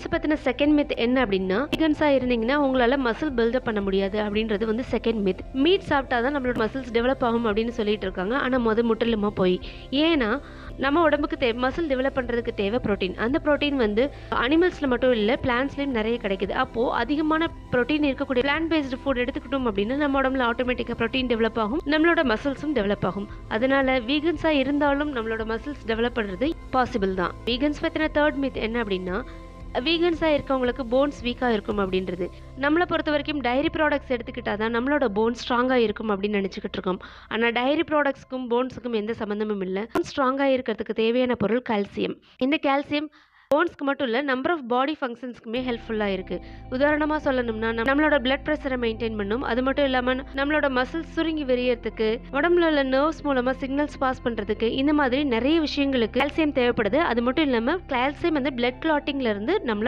பத்தின second myth என்ன அப்படின்னா, வீகன்ஸா இருந்தீங்கன்னா உங்களால மசில் பில்டப் பண்ண முடியாது அப்படின்றது வந்து செகண்ட் மித். மீட் சாப்பிட்டாதான் நம்மளோட மசில்ஸ் டெவலப் ஆகும் அப்படின்னு சொல்லிட்டு இருக்காங்க. ஆனா முற்றிலுமா போய். ஏன்னா நம்ம உடம்புக்கு மசில் டெவலப் பண்றதுக்கு தேவை புரோட்டீன். அந்த புரோட்டீன் வந்து அனிமல்ஸ்ல மட்டும் இல்ல, பிளான்ட்ஸ்லயும் நிறைய கிடைக்குது. அப்போ அதிகமான புரோட்டீன் இருக்கக்கூடிய பிளான்ட் பேஸ்டு ஃபுட் எடுத்துக்கிட்டோம் அப்படின்னா நம்ம உடம்புல ஆட்டோமேட்டிக்கா புரோட்டீன் டெவலப் ஆகும், நம்மளோட மசில்ஸும் டெவலப் ஆகும். அதனால வீகன்ஸா இருந்தாலும் நம்மளோட மசில்ஸ் டெவலப் பண்றது பாசிபிள் தான். வீகன்ஸ் பத்தின தேர்ட் மித் என்ன அப்படின்னா, வீகன்ஸாக இருக்கவங்களுக்கு போன்ஸ் வீக்காக இருக்கும் அப்படின்றது. நம்மளை பொறுத்த வரைக்கும் டைரி ப்ராடக்ட்ஸ் எடுத்துக்கிட்டால் தான் நம்மளோட போன்ஸ் ஸ்ட்ராங்காக இருக்கும் அப்படின்னு நினச்சிக்கிட்டு இருக்கோம். ஆனால் டைரி ப்ராடக்ட்ஸ்க்கும் போன்ஸுக்கும் எந்த சம்மந்தமும் இல்லை. ஸ்ட்ராங்காக இருக்கிறதுக்கு தேவையான பொருள் கால்சியம். இந்த கால்சியம் போன்ஸ்க்கு மட்டும் இல்லை, நம்பர் ஆஃப் பாடி ஃபங்க்ஷன்ஸ்க்குமே ஹெல்ப்ஃபுல்லாக இருக்குது. உதாரணமாக சொல்லணும்னா நம்மளோட பிளட் ப்ரெஷரை மெயின்டைன் பண்ணும். அது மட்டும் இல்லாமல் நம்மளோட மசில்ஸ் சுருங்கி விரியறதுக்கு, உடம்புல உள்ள நர்வ்ஸ் மூலமாக சிக்னல்ஸ் பாஸ் பண்ணுறதுக்கு, இந்த மாதிரி நிறைய விஷயங்களுக்கு கால்சியம் தேவைப்படுது. அது மட்டும் இல்லாமல் கால்சியம் வந்து பிளட் கிளாட்டிங்லேருந்து நம்மளை